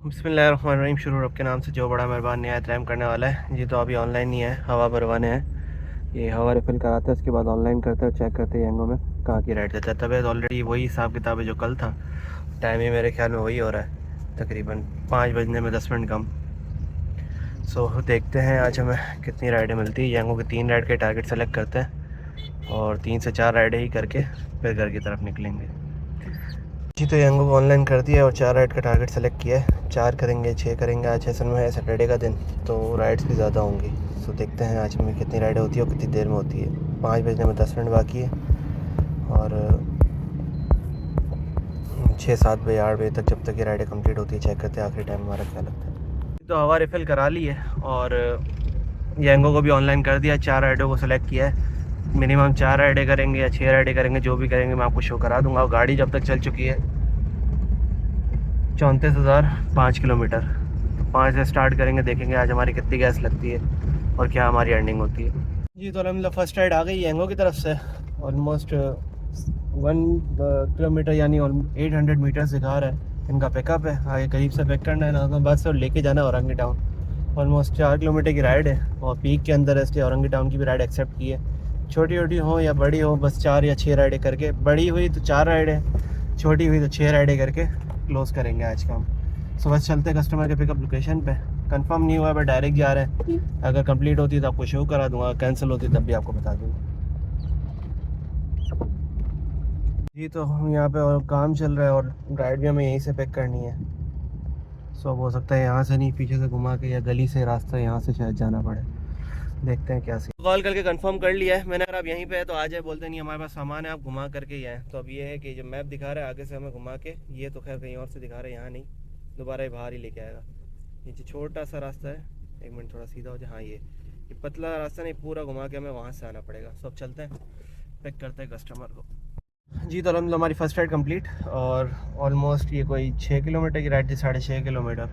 बिस्मिल्लाहिर्रहमानिर्रहीम। शुरू रब के नाम से जो बड़ा मेहरबान निहायत रहम करने वाला है। जी तो अभी ऑनलाइन नहीं है, हवा भरवाने हैं। ये हवा रिफ़िल कराते हैं, उसके बाद ऑनलाइन करते हैं, चेक करते हैं यंगों में कहाँ की राइड देता है। तबीयत ऑलरेडी वही हिसाब किताब है जो कल था। टाइम ही मेरे ख्याल में वही हो रहा है, तकरीबन 5 बजने में 10 मिनट कम। सो देखते हैं आज हमें कितनी राइडें मिलती है। यंगों के 3 राइड के टारगेट सेलेक्ट करते हैं और 3 से 4 राइडें ही करके फिर घर की तरफ निकलेंगे। जी तो यंगो को ऑनलाइन कर दिया और 4 राइड का टारगेट सेलेक्ट किया है। 4 करेंगे, 6 करेंगे। आज असल में है सैटरडे का दिन, तो राइड्स भी ज़्यादा होंगी। सो देखते हैं आज में कितनी राइडें होती है और कितनी देर में होती है। 5 बजने में 10 मिनट बाकी है और 6-7 बजे 8 बजे तक जब तक ये राइडें कंप्लीट होती है चेक करते हैं आखिरी टाइम हमारा क्या लगता है। तो हवा रिफ़िल करा ली है और यंगो को भी ऑनलाइन कर दिया। 4 राइडों को सेलेक्ट किया है। मिनिमम 4 राइडें करेंगे या 6 राइडें करेंगे, जो भी करेंगे मैं आपको शो करा दूंगा। और गाड़ी जब तक चल चुकी है 34,005 किलोमीटर। तो 5 से स्टार्ट करेंगे, देखेंगे आज हमारी कितनी गैस लगती है और क्या हमारी अर्निंग होती है। जी तो अलहमदिल्ला फर्स्ट राइड आ गई यंगो की तरफ से। ऑलमोस्ट 1 किलोमीटर यानी 800 मीटर दिखा रहा है। इनका पिकअप है, आगे करीब से पिक करना है नाज़िमाबाद से और लेके जाना है औरंगी टाउन। ऑलमोस्ट 4 किलोमीटर की राइड है और पीक के अंदर है, इसलिए औरंगी टाउन की भी राइड एक्सेप्ट की है। छोटी छोटी हो या बड़ी हो, बस 4 या 6 राइडें करके, बड़ी हुई तो 4 राइडें, छोटी हुई तो 6 राइडें करके क्लोज़ करेंगे आज का हम। सो बस चलते हैं कस्टमर के पिकअप लोकेशन पे। कंफर्म नहीं हुआ है बट डायरेक्ट जा रहे हैं। अगर कंप्लीट होती है तो आपको शो करा दूंगा, कैंसिल होती है तब भी आपको बता दूंगा। जी तो हम यहाँ पे और काम चल रहा है और राइड भी हमें यहीं से पिक करनी है। सो अब हो सकता है यहाँ से नहीं, पीछे से घुमा के या गली से रास्ता यहाँ से शायद जाना पड़े। देखते हैं क्या सी। कॉल करके कंफर्म कर लिया है मैंने। अगर आप यहीं पे है तो आ जाए, बोलते नहीं हमारे पास सामान है, आप घुमा करके ही आए। तो अब ये है कि जो मैप दिखा रहा है आगे से हमें घुमा के, ये तो खैर कहीं और से दिखा रहा है, यहाँ नहीं, दोबारा ये बाहर ही लेके आएगा। नीचे छोटा सा रास्ता है, 1 मिनट थोड़ा सीधा हो जाए। हाँ ये पतला रास्ता नहीं, पूरा घुमा के हमें वहाँ से आना पड़ेगा। सब चलते हैं, पिक करते हैं कस्टमर को। जी तो अलहमदिल्ला हमारी फ़र्स्ट राइड कंप्लीट और ऑलमोस्ट ये कोई 6 किलोमीटर की राइड थी, 6.5 किलोमीटर।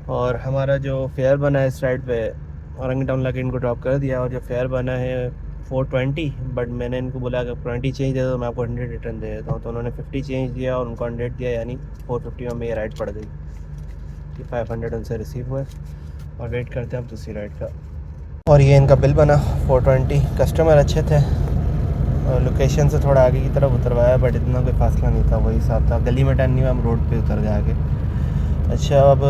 और हमारा जो फेयर बना है इस राइड पे, औरंगी टाउन लाके इनको ड्रॉप कर दिया और जो फेयर बना है 420, बट मैंने इनको बोला अगर 20 चेंज दे दो तो मैं आपको 100 रिटर्न दे देता हूँ। तो उन्होंने 50 चेंज दिया और उनको 100 दिया, यानी 450 में ये राइड पड़ गई कि 500 उनसे रिसीव हुए। और वेट करते हैं अब दूसरी राइड का। और ये इनका बिल बना 420। कस्टमर अच्छे थे और लोकेशन से थोड़ा आगे की तरफ उतरवाया, बट इतना कोई फासला नहीं था, वही हिसाब था। गली में टर्न नहीं हुआ, हम रोड पे उतर गए आगे। अच्छा अब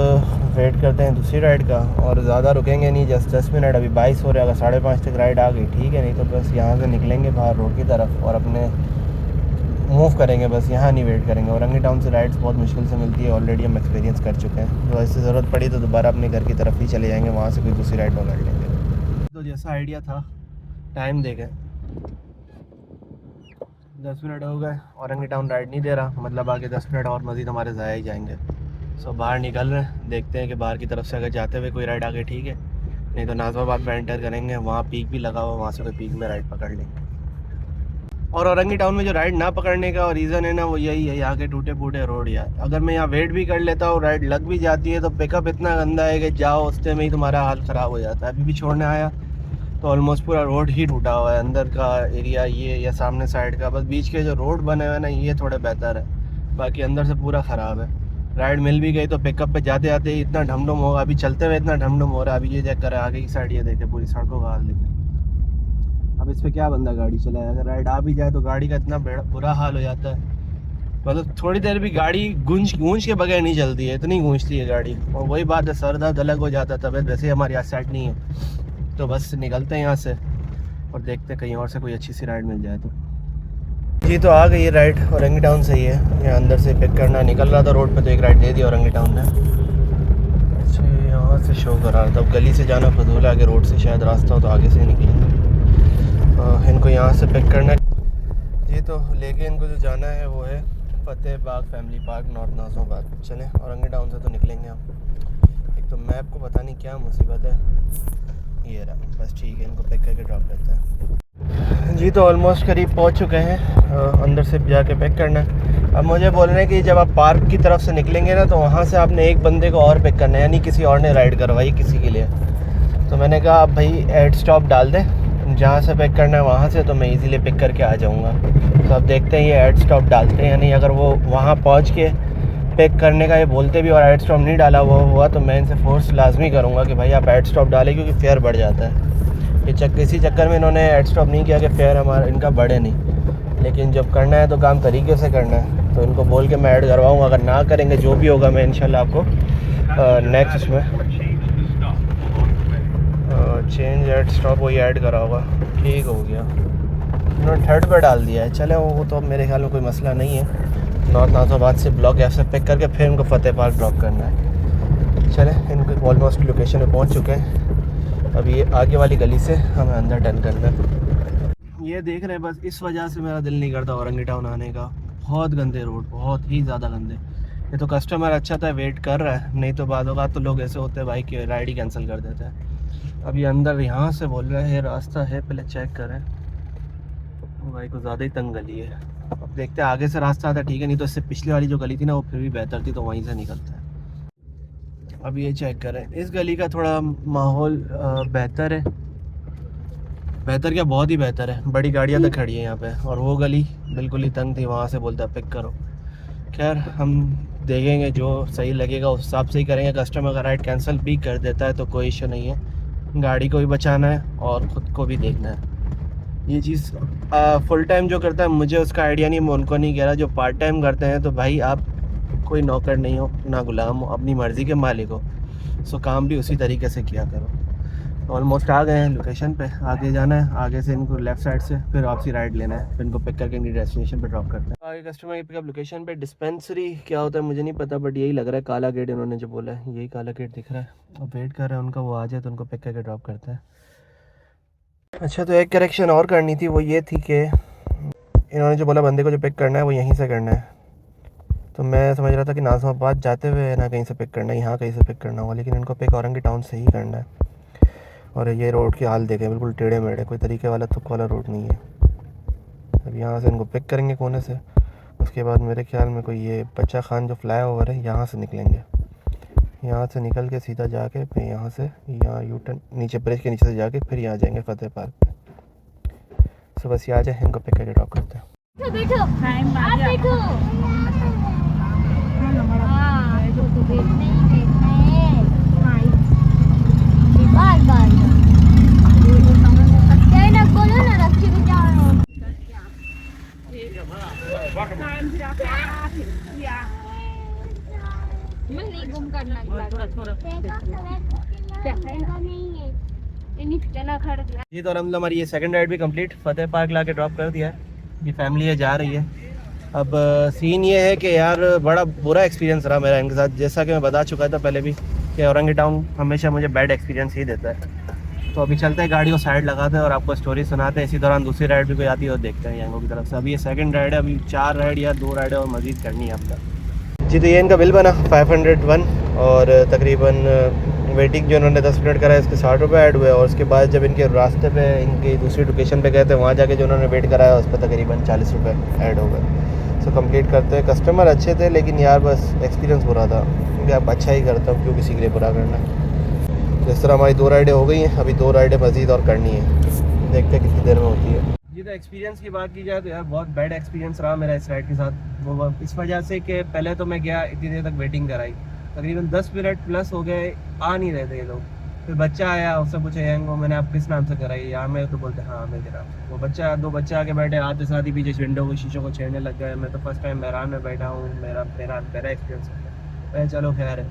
वेट करते हैं दूसरी राइड का और ज़्यादा रुकेंगे नहीं, जस्ट 10 मिनट। अभी 22 हो रहे हैं, अगर 5:30 तक राइड आ गई ठीक है, नहीं तो बस यहाँ से निकलेंगे बाहर रोड की तरफ और अपने मूव करेंगे। बस यहाँ नहीं वेट करेंगे। औरंगी टाउन से राइड्स बहुत मुश्किल से मिलती है, ऑलरेडी हम एक्सपीरियंस कर चुके हैं। तो ऐसे ज़रूरत पड़ी तो दोबारा अपने घर की तरफ ही चले जाएंगे, वहाँ से कोई दूसरी राइड पकड़ लेंगे। तो जैसा आइडिया था, टाइम देखें 10 मिनट हो गए, औरंगी टाउन राइड नहीं दे रहा, मतलब आगे 10 मिनट और मज़ीद हमारे ज़ाया ही जाएंगे। सो बाहर निकल रहे हैं, देखते हैं कि बाहर की तरफ से अगर जाते हुए कोई राइड आगे ठीक है, नहीं तो नाज़िमाबाद में एंटर करेंगे, वहाँ पीक भी लगा हुआ, वहाँ से कोई पीक में राइड पकड़ लेंगे। और औरंगी टाउन में जो राइड ना पकड़ने का रीज़न है ना, वो यही है, यहाँ के टूटे फूटे रोड। यार अगर मैं यहाँ वेट भी कर लेता हूँ, राइड लग भी जाती है, तो पिकअप इतना गंदा है कि जाओ उससे में ही तुम्हारा हाल ख़राब हो जाता है। अभी भी छोड़ने आया तो ऑलमोस्ट पूरा रोड ही टूटा हुआ है, अंदर का एरिया ये या सामने साइड का, बस बीच के जो रोड बने हुए हैं ना ये थोड़े बेहतर है, बाकी अंदर से पूरा ख़राब है। राइड मिल भी गई तो पिकअप पे जाते जाते ही इतना ढमढम होगा, अभी चलते हुए इतना ढमढम हो रहा है। अभी ये चेक करें आगे की साइड, ये देखे पूरी सड़कों का हाल देखे। अब इस पर क्या बंदा गाड़ी चलाए, अगर राइड आ भी जाए तो गाड़ी का इतना बुरा हाल हो जाता है, मतलब थोड़ी देर भी गाड़ी गूंज के बगैर नहीं चलती है, इतनी गूंजती है गाड़ी। और वही बात है, सर दर्द अलग हो जाता है, तबीयत वैसे ही हमारी आज सेट नहीं है। तो बस निकलते हैं यहाँ से और देखते हैं कहीं और से कोई अच्छी सी राइड मिल जाए तो। जी तो आ गई है राइड, औरंगी टाउन से ही है, यहाँ अंदर से पिक करना। निकल रहा था रोड पे तो एक राइड दे दी औरंगी टाउन ने। अच्छा यहाँ से शो करा रहा था, अब गली से जाना फजूल है, आगे रोड से शायद रास्ता हो तो आगे से निकलेंगे। इनको यहाँ से पिक करना है। जी तो लेके इनको जो जाना है वो है फतेह बाग फैमिली पार्क, नॉर्थ नाज़िमाबाद। चलें औरंगी टाउन से तो निकलेंगे हम। एक तो मैप को पता नहीं क्या मुसीबत है, ये रहा, बस ठीक है, इनको पिक करके ड्रॉप करते हैं। जी तो ऑलमोस्ट करीब पहुंच चुके हैं, अंदर से जाके पिक करना है। अब मुझे बोल रहे हैं कि जब आप पार्क की तरफ से निकलेंगे ना तो वहाँ से आपने एक बंदे को और पिक करना है, यानी किसी और ने राइड करवाई किसी के लिए। तो मैंने कहा आप भाई एड स्टॉप डाल दें जहाँ से पिक करना है वहाँ से, तो मैं इजीली पिक करके आ जाऊँगा। तो अब देखते हैं ये एड स्टॉप डालते हैं या नहीं। अगर वो वहाँ पहुँच के पिक करने का ये बोलते भी और ऐड स्टॉप नहीं डाला हुआ तो मैं इनसे फोर्स लाजमी करूँगा कि भाई आप ऐड स्टॉप डालें, क्योंकि फेयर बढ़ जाता है। इसी चक्कर में इन्होंने ऐड स्टॉप नहीं किया कि फेयर हमारा इनका बढ़े नहीं, लेकिन जब करना है तो काम तरीके से करना है। तो इनको बोल के मैं ऐड करवाऊँगा, अगर ना करेंगे जो भी होगा मैं इंशाल्लाह आपको नेक्स्ट उसमें चेंज ऐड स्टॉप वही ऐड करा होगा। ठीक हो गया, उन्होंने थर्ड पे डाल दिया है। चले वो तो मेरे ख्याल में कोई मसला नहीं है। नॉर्थ नाज़िमाबाद से ब्लॉक ऐप से पिक करके फिर इनको फ़तेह पार्क ड्रॉप करना है। चले इनको ऑलमोस्ट लोकेशन पे पहुंच चुके हैं। अब ये आगे वाली गली से हमें अंदर टर्न करना है। ये देख रहे हैं, बस इस वजह से मेरा दिल नहीं करता औरंगी टाउन आने का। बहुत गंदे रोड, बहुत ही ज़्यादा गंदे। ये तो कस्टमर अच्छा था वेट कर रहा है, नहीं तो बाद होगा तो लोग ऐसे होते हैं भाई कि राइड ही कैंसिल कर देते हैं। अब ये अंदर यहाँ से बोल रहे हैं रास्ता है, पहले चेक करें। भाई को ज़्यादा ही तंग गली है। अब देखते हैं आगे से रास्ता आता है ठीक है, नहीं तो इससे पिछली वाली जो गली थी ना वो फिर भी बेहतर थी, तो वहीं से निकलता है। अब ये चेक करें, इस गली का थोड़ा माहौल बेहतर है। बेहतर क्या, बहुत ही बेहतर है। बड़ी गाड़ियाँ तो खड़ी है यहाँ पे, और वो गली बिल्कुल ही तंग थी, वहाँ से बोलता पिक करो। खैर हम देखेंगे, जो सही लगेगा उस हिसाब से ही करेंगे। कस्टमर का राइड कैंसिल भी कर देता है तो कोई इशू नहीं है, गाड़ी को भी बचाना है और ख़ुद को भी देखना है। ये चीज़ फुल टाइम जो करता है मुझे उसका आइडिया नहीं, मैं उनको नहीं कह रहा। जो पार्ट टाइम करते हैं तो भाई आप कोई नौकर नहीं हो ना गुलाम हो, अपनी मर्ज़ी के मालिक हो, सो काम भी उसी तरीके से किया करो। ऑलमोस्ट आ गए हैं लोकेशन पे, आगे जाना है। आगे से इनको लेफ़्ट साइड से फिर वापसी राइड लेना है, फिर इनको पिक करके इनकी डेस्टिनेशन पे ड्रॉप करना है। आगे कस्टमर की पिकअप लोकेशन पे डिस्पेंसरी क्या होता है मुझे नहीं पता, बट यही लग रहा है काला गेट इन्होंने जो बोला है, यही काला गेट दिख रहा है। अब वेट कर रहे हैं उनका, वो आ जाए तो उनको पिक करके ड्रॉप करते हैं। अच्छा, तो एक करेक्शन और करनी थी, वो ये थी कि इन्होंने जो बोला बंदे को जो पिक करना है वो यहीं से करना है। तो मैं समझ रहा था कि नाज़िमाबाद जाते हुए ना कहीं से पिक करना है, यहाँ कहीं से पिक करना होगा, लेकिन इनको पिक औरंगी टाउन से ही करना है। और ये रोड की हाल देखें, बिल्कुल टेढ़े मेढ़े, कोई तरीके वाला तुक वाला रोड नहीं है। अब यहाँ से इनको पिक करेंगे कोने से, उसके बाद मेरे ख्याल में कोई ये बच्चा खान जो फ्लाई ओवर है यहाँ से निकलेंगे। यहाँ से निकल के सीधा जाके फिर यहाँ से यहाँ यू टर्न नीचे ब्रिज के नीचे से जाके फिर यहाँ जाएंगे फ़तेह पार्क पे। सो बस यहाँ जाए, इनको पिक करके ड्रॉप करते हैं। ये तो अलहमदुलिल्लाह हमारी ये सेकंड राइड भी कंप्लीट, फ़तेह पार्क ला के ड्रॉप कर दिया है। ये फैमिली है जा रही है। अब सीन ये है कि यार बड़ा बुरा एक्सपीरियंस रहा मेरा इनके साथ, जैसा कि मैं बता चुका था पहले भी कि औरंगी टाउन हमेशा मुझे बैड एक्सपीरियंस ही देता है। तो अभी चलते हैं, गाड़ी को साइड लगाते हैं और आपको स्टोरी सुनाते हैं। इसी दौरान दूसरी राइड भी कोई आती है और देखते हैं यंगों की तरफ से। अभी ये सेकंड राइड है, अभी 4 राइड या 2 राइड और मज़ीद करनी है आपका। जी, तो ये इनका बिल बना 501 और तकरीबन वेटिंग जो इन्होंने 10 मिनट करा है इसके 60 रुपये ऐड हुए। और उसके बाद जब इनके रास्ते पे इनकी दूसरी लोकेशन पे गए थे वहाँ जाके जो उन्होंने वेट कराया उस पर तकरीबन 40 रुपये ऐड हो गए। सो कंप्लीट करते हैं। कस्टमर अच्छे थे लेकिन यार बस एक्सपीरियंस बुरा था, क्योंकि आप अच्छा ही करता हूँ, क्यों किसी के लिए बुरा करना। तो इस तरह हमारी 2 राइडें हो गई हैं, अभी 2 राइडें मज़ीद और करनी है, देखते हैं कितनी देर में होती है। जी, तो एक्सपीरियंस की बात की जाए तो यार बहुत बैड एक्सपीरियंस रहा मेरा इस राइड के साथ। वो इस वजह से कि पहले तो मैं गया, इतनी देर तक वेटिंग कराई, तकरीबन 10 मिनट प्लस हो गए, आ नहीं रहे थे ये लोग। फिर बच्चा आया, उससे पूछा यंग मैंने आप किस नाम से कराई, यहाँ मैं तो बोलते हाँ मैं करा। वो बच्चा 2 बच्चे आके बैठे, आते साथ ही पीछे विंडो को शीशों को छेड़ने लग गए। मैं तो फर्स्ट टाइम मैरान में बैठा हूँ, मेरा एक्सपीरियंस है। चलो खैर है।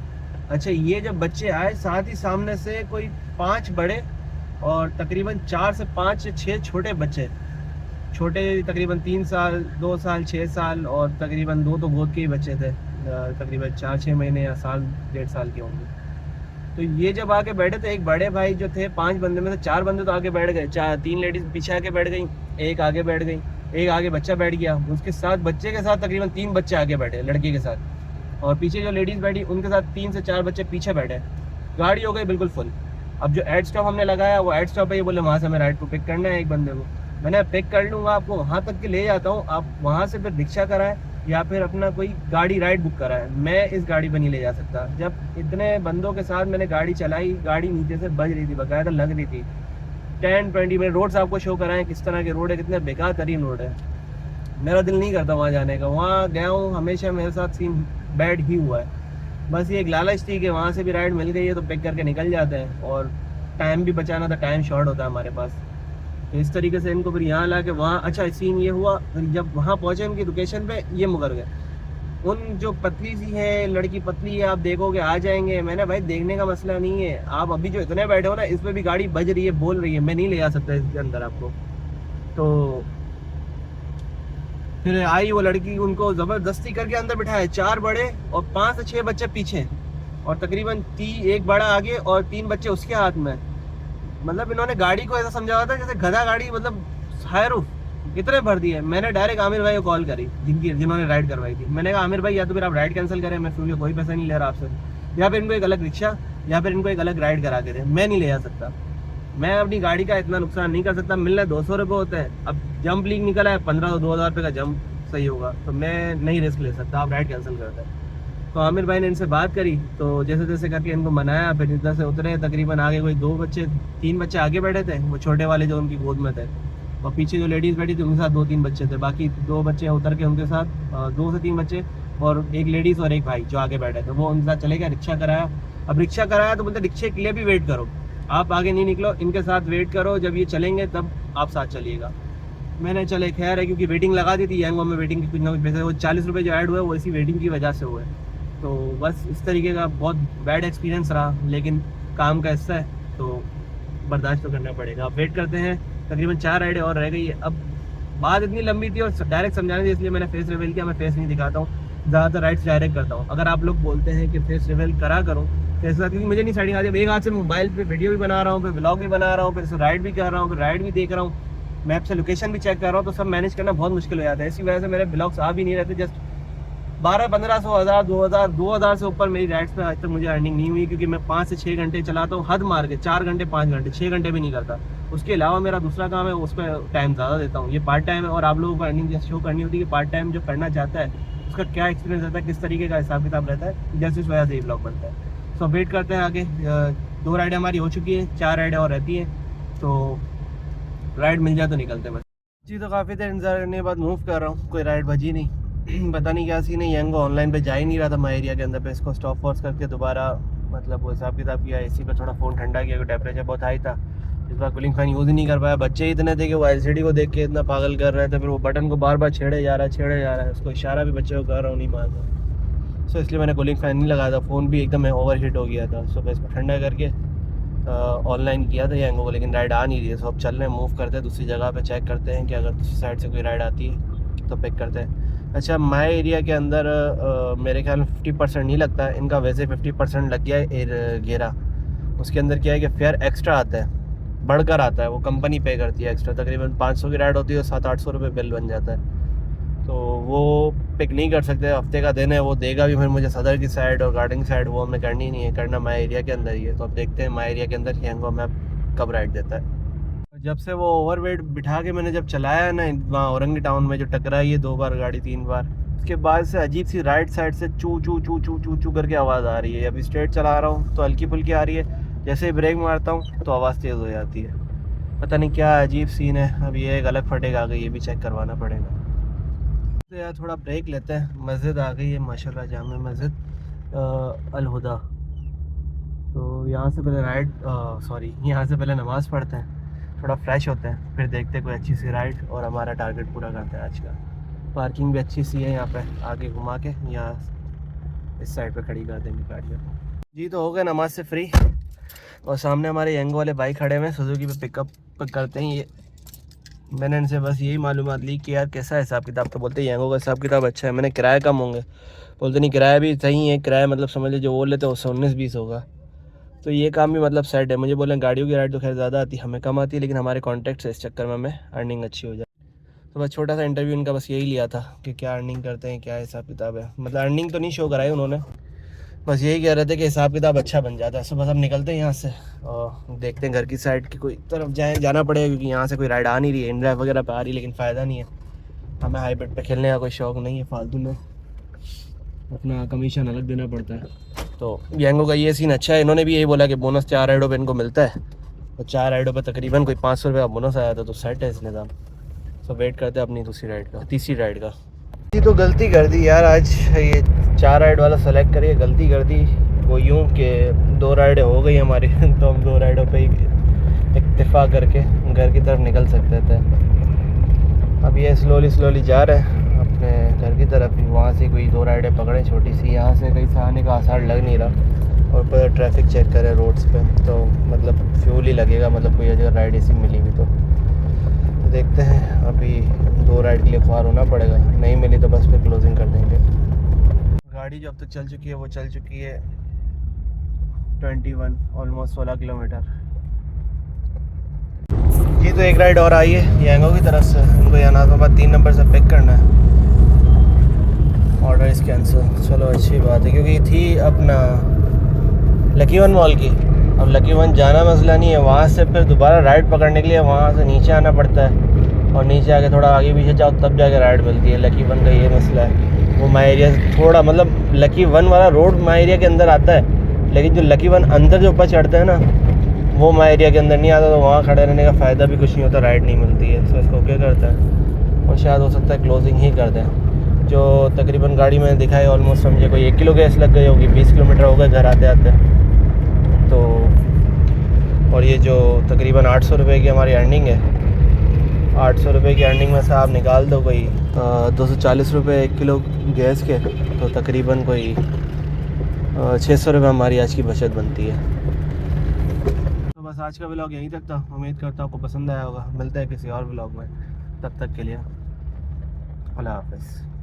अच्छा, ये जब बच्चे आए साथ ही सामने से कोई 5 बड़े और तकरीबन 4 से 5 से 6 छोटे बच्चे, छोटे तकरीबन 3 साल 2 साल 6 साल और तकरीबन 2 तो गोद के ही बच्चे थे, तकरीबन 4-6 महीने या साल 1.5 साल के होंगे। तो ये जब आके बैठे थे, एक बड़े भाई जो थे 5 बंदे में से 4 बंदे तो आगे बैठ गए, 3 लेडीज़ पीछे आके बैठ गई, एक आगे बैठ गई, एक आगे बच्चा बैठ गया, उसके साथ बच्चे के साथ तकरीबन 3 बच्चे आगे बैठे लड़के के साथ, और पीछे जो लेडीज़ बैठी उनके साथ 3 से 4 बच्चे पीछे बैठे। गाड़ी हो गई बिल्कुल फुल। अब जो एड स्टॉप हमने लगाया वो एड स्टॉप है, ये बोले वहाँ से हमें राइड को पिक करना है एक बंदे को। मैंने पिक कर लूँगा, आपको वहाँ तक के ले जाता हूँ, आप वहाँ से फिर रिक्शा कराएं या फिर अपना कोई गाड़ी राइड बुक कराएं, मैं इस गाड़ी पर नहीं ले जा सकता। जब इतने बंदों के साथ मैंने गाड़ी चलाई, गाड़ी नीचे से बज रही थी, बाकायदा लग रही थी। 10-20 मिनट रोड्स आपको शो कराएं किस तरह के रोड है, कितने बेकार तरीन रोड है। मेरा दिल नहीं करता वहाँ जाने का। वहाँ गया हूँ, हमेशा मेरे साथ सीन बैड ही हुआ है। बस ये एक लालच थी कि वहाँ से भी राइड मिल गई है तो पिक करके निकल जाते हैं, और टाइम भी बचाना था, टाइम शॉर्ट होता है हमारे पास। तो इस तरीके से इनको फिर यहाँ ला के वहाँ, अच्छा सीन ये हुआ, जब वहाँ पहुँचे उनकी लोकेशन पे ये मुकर गए। उन जो पतली सी है लड़की, पतली है, आप देखोगे आ जाएंगे। मैंने भाई देखने का मसला नहीं है, आप अभी जो इतने बैठे हो ना, इस पर भी गाड़ी बज रही है, बोल रही है, मैं नहीं ले आ सकता इसके अंदर आपको। तो फिर आई वो लड़की, उनको ज़बरदस्ती करके अंदर बिठाया, 4 बड़े और 5 से 6 बच्चे पीछे, और तकरीबन 1 बड़ा आगे और 3 बच्चे उसके हाथ में। मतलब इन्होंने गाड़ी को ऐसा समझा हुआ था जैसे गधा गाड़ी, मतलब हायरूफ इतने भर दिए। मैंने डायरेक्ट आमिर भाई को कॉल करी, जिन्होंने राइड करवाई थी। मैंने कहा आमिर भाई या तो फिर आप राइड कैंसिल करें, मैं फ्यूल कोई पैसा नहीं ले रहा आपसे, या फिर इनको एक अलग रिक्शा या फिर इनको एक अलग राइड करा के दें, मैं नहीं ले जा सकता। मैं अपनी गाड़ी का इतना नुकसान नहीं कर सकता। मिलने 200 रुपये होते हैं, अब जंप लीक निकला है 1500-2000 रुपये का जंप सही होगा, तो मैं नहीं रिस्क ले सकता, आप राइड कैंसिल कर दें। तो आमिर भाई ने इनसे बात करी, तो जैसे तैसे करके इनको मनाया, फिर इधर से उतरे। तकरीबन आगे कोई 3 बच्चे आगे बैठे थे, वो छोटे वाले जो उनकी गोद में थे, और पीछे जो लेडीज़ बैठी थी उनके साथ 2-3 बच्चे थे। बाकी 2 बच्चे उतर के उनके साथ 2 से 3 बच्चे और एक लेडीज़ और एक भाई जो आगे बैठे थे, वो उनके साथ चले गए। रिक्शा कराया। अब रिक्शा कराया तो बोलते रिक्शे के लिए भी वेट करो, आप आगे नहीं निकलो, इनके साथ वेट करो, जब ये चलेंगे तब आप साथ चलिएगा। मैंने चले खैर है, क्योंकि वेटिंग लगा दी थी यांगो में, वेटिंग की कुछ ना कुछ पैसे, वो 40 रुपये जो ऐड हुए वो इसी वेटिंग की वजह से हुए। तो बस इस तरीके का बहुत बैड एक्सपीरियंस रहा, लेकिन काम का हिस्सा है तो बर्दाश्त तो करना पड़ेगा। अब वेट करते हैं, तकरीबन 4 राइडें और रह गई है। अब बात इतनी लंबी थी और डायरेक्ट समझाने थी, इसलिए मैंने फेस रिवील किया। मैं फेस नहीं दिखाता हूँ, ज़्यादातर राइड्स डायरेक्ट करता हूँ। अगर आप लोग बोलते हैं कि फेस रिवील करा करूँ फेस, क्योंकि मुझे नहीं सेटिंग आती। एक हाथ से मोबाइल पे वीडियो भी बना रहा हूँ, फिर ब्लॉग भी बना रहा हूँ, फिर राइड भी कर रहा हूँ, फिर राइड भी देख रहा हूँ, मैप से लोकेशन भी चेक कर रहा हूँ, तो सब मैनेज करना बहुत मुश्किल हो जाता है। इसी वजह से मेरे ब्लॉग्स आ भी नहीं रहते। जस्ट 1200-1500, 1000, 2000 से ऊपर मेरी राइड्स पे आज तक मुझे अर्निंग नहीं हुई, क्योंकि मैं 5 से 6 घंटे चलाता हूँ, हद मार के 4 घंटे 5 घंटे, 6 घंटे भी नहीं करता। उसके अलावा मेरा दूसरा काम है, उस पर टाइम ज़्यादा देता हूँ। ये पार्ट टाइम है, और आप लोगों को अर्निंग जैसे शो करनी होती है कि पार्ट टाइम जो करना चाहता है उसका क्या एक्सपीरियंस रहता है, किस तरीके का हिसाब किताब रहता है, जैसे इस वजह से ये ब्लॉग बनता है। सो वेट करते हैं आगे। 2 राइडें हमारी हो चुकी हैं, 4 राइडें और रहती हैं, तो राइड मिल जाए तो निकलते हैं बस जी। तो काफ़ी देर इंतजार करने के बाद मूव कर रहा हूँ, कोई राइड बजी नहीं। पता नहीं क्या सीन है, यांगो ऑनलाइन पे जा ही नहीं रहा था माई एरिया के अंदर पे। इसको स्टॉप वॉच करके दोबारा मतलब वो हिसाब किताब किया, एसी पे थोड़ा फ़ोन ठंडा किया, क्योंकि टेम्परेचर बहुत हाई था। इस बार कूलिंग फैन यूज़ ही नहीं कर पाया। बच्चे इतने थे कि वो एलसीडी को देख के इतना पागल कर रहे थे, फिर वो बटन को बार बार छेड़े जा रहा है। उसको इशारा भी बच्चे को कर रहा हूँ, नहीं मान रहा। सो इसलिए मैंने कूलिंग फ़ैन नहीं लगाया था। फ़ोन भी एकदम ओवर हीट हो गया था। सो मैं इसको ठंडा करके ऑनलाइन किया था यांगो को, लेकिन राइड आ नहीं रही है। सो अब चल रहे हैं, मूव करते हैं दूसरी जगह पे, चेक करते हैं कि अगर दूसरी साइड से कोई राइड आती है तो पिक करते हैं। अच्छा, माई एरिया के अंदर मेरे ख्याल में 50% नहीं लगता है इनका, वैसे 50% लग गया है गेरा। उसके अंदर क्या है कि फेयर एक्स्ट्रा आता है, बढ़कर आता है, वो कंपनी पे करती है एक्स्ट्रा। तकरीबन 500 की राइड होती है, 700-800 रुपये बिल बन जाता है। तो वो पिक नहीं कर सकते, हफ्ते का दिन है, वो देगा भी फिर मुझे सदर की साइड और गार्डन की साइड, वो हमें करनी नहीं है, करना माई एरिया के अंदर ही है। तो अब देखते हैं माई एरिया के अंदर यांगो में कब राइड देता है। जब से वो ओवरवेट बिठा के मैंने जब चलाया है ना वहाँ औरंगी टाउन में, जो टकराई है 2 बार गाड़ी 3 बार, उसके बाद से अजीब सी राइट साइड से चू चू चू चू चू चू करके आवाज़ आ रही है। अभी स्ट्रेट चला रहा हूँ तो हल्की फुल्की आ रही है, जैसे ही ब्रेक मारता हूँ तो आवाज़ तेज़ हो जाती है। पता नहीं क्या अजीब सीन है। अब ये एक अलग फटेगा आ गई, ये भी चेक करवाना पड़ेगा। तो यार थोड़ा ब्रेक लेते हैं। मस्जिद आ गई है माशाल्लाह, जामे मस्जिद अल हुदा। तो यहाँ से पहले यहाँ से पहले नमाज़ पढ़ते हैं, थोड़ा फ्रेश होते हैं, फिर देखते हैं कोई अच्छी सी राइड और हमारा टारगेट पूरा करते हैं आज का। पार्किंग भी अच्छी सी है यहाँ पे, आगे घुमा के यहाँ इस साइड पे खड़ी कर देंगे गाड़ियों को जी। तो हो गए नमाज से फ्री, और सामने हमारे यांगो वाले बाइक खड़े हुए हैं, सुजुकी पे पिकअप करते हैं ये। मैंने इनसे बस यही मालूमात ली कि यार कैसा हिसाब किताब, तो बोलते हैं यांगो का हिसाब किताब अच्छा है। मैंने किराया कम होंगे, बोलते नहीं किराया भी सही है, किराया मतलब समझ लीजिए जो वो लेते हैं उससे 19-20 होगा। तो ये काम भी मतलब सेट है। मुझे बोले गाड़ियों की राइड तो खैर ज़्यादा आती है, हमें कम आती है, लेकिन हमारे कॉन्टैक्ट से इस चक्कर में हमें अर्निंग अच्छी हो जाए। तो बस छोटा सा इंटरव्यू इनका बस यही लिया था कि क्या अर्निंग करते हैं, क्या हिसाब किताब है। मतलब अर्निंग तो नहीं शो कराई उन्होंने, बस यही कह रहे थे कि हिसाब किताब अच्छा बन जाता है। सो बस हम निकलते हैं यहाँ से और देखते हैं घर की साइड की कोई तरफ जाना पड़ेगा, क्योंकि यहाँ से कोई राइड आ नहीं रही है। इन ड्राइव वगैरह पे आ रही है, लेकिन फ़ायदा नहीं है, हमें हाइब्रिड पे खेलने का कोई शौक़ नहीं है, फालतू में अपना कमीशन अलग देना पड़ता है। तो यांगो का ये सीन अच्छा है, इन्होंने भी यही बोला कि बोनस 4 राइडों पे इनको मिलता है, तो 4 राइडों पे तकरीबन कोई 500 रुपये का बोनस आया था, तो सेट है इस निज़ाम। सो वेट करते हैं अपनी तीसरी राइड का। ये तो गलती कर दी यार, आज ये 4 राइड वाला सेलेक्ट करिए, गलती कर दी वो यूँ कि 2 राइडें हो गई हमारी तो हम 2 राइडों पे ही इत्तेफाक करके घर की तरफ निकल सकते थे। अब ये स्लोली जा रहे हैं अपने घर की तरफ ही। वहाँ से कोई 2 राइडें पकड़े छोटी सी, यहाँ से कहीं से आने का आसार लग नहीं रहा। और पर ट्रैफिक चेक करें रोड्स पे तो मतलब फ्यूल ही लगेगा, मतलब कोई अगर राइड ऐसी मिली भी तो देखते हैं। अभी 2 राइड के लिए ख्वार होना पड़ेगा, नहीं मिली तो बस फिर क्लोजिंग कर देंगे। गाड़ी जो अब तक चल चुकी है वो चल चुकी है 21 ऑलमोस्ट 16 किलोमीटर। जी तो एक राइड और आई है यंगो की तरफ से, उनको यहाँ नाज़माबाद 3 नंबर से पिक करना है। ऑर्डर इस कैंसिल, चलो अच्छी बात है क्योंकि थी अपना लकी वन मॉल की। अब लकी वन जाना मसला नहीं है, वहाँ से फिर दोबारा राइड पकड़ने के लिए वहाँ से नीचे आना पड़ता है और नीचे आके थोड़ा आगे पीछे जाओ तब जाके राइड मिलती है। लकी वन का ये मसला है, वो माई एरिया से थोड़ा मतलब लकी वन वाला रोड माई एरिया के अंदर आता है, लेकिन जो लकी वन अंदर जो ऊपर चढ़ता है ना वो माई एरिया के अंदर नहीं आता, तो वहाँ खड़े रहने का फ़ायदा भी कुछ नहीं होता, राइड नहीं मिलती है। तो इसको क्या करता है और शायद हो सकता है क्लोजिंग ही कर दें। जो तकरीबन गाड़ी में दिखाई ऑलमोस्ट समझे कोई 1 किलो गैस लग गई होगी, 20 किलोमीटर हो गए घर आते आते तो। और ये जो तकरीबन 800 रुपये की हमारी अर्निंग है, 800 रुपये की अर्निंग में से आप निकाल दो कोई 240 रुपये 1 किलो गैस के, तो तकरीबन कोई 600 रुपये हमारी आज की बचत बनती है। तो बस आज का व्लॉग यहीं तक था, उम्मीद करता हूँ आपको पसंद आया होगा। मिलते हैं किसी और व्लॉग में, तब तक के लिए अल्लाह हाफ़िज़।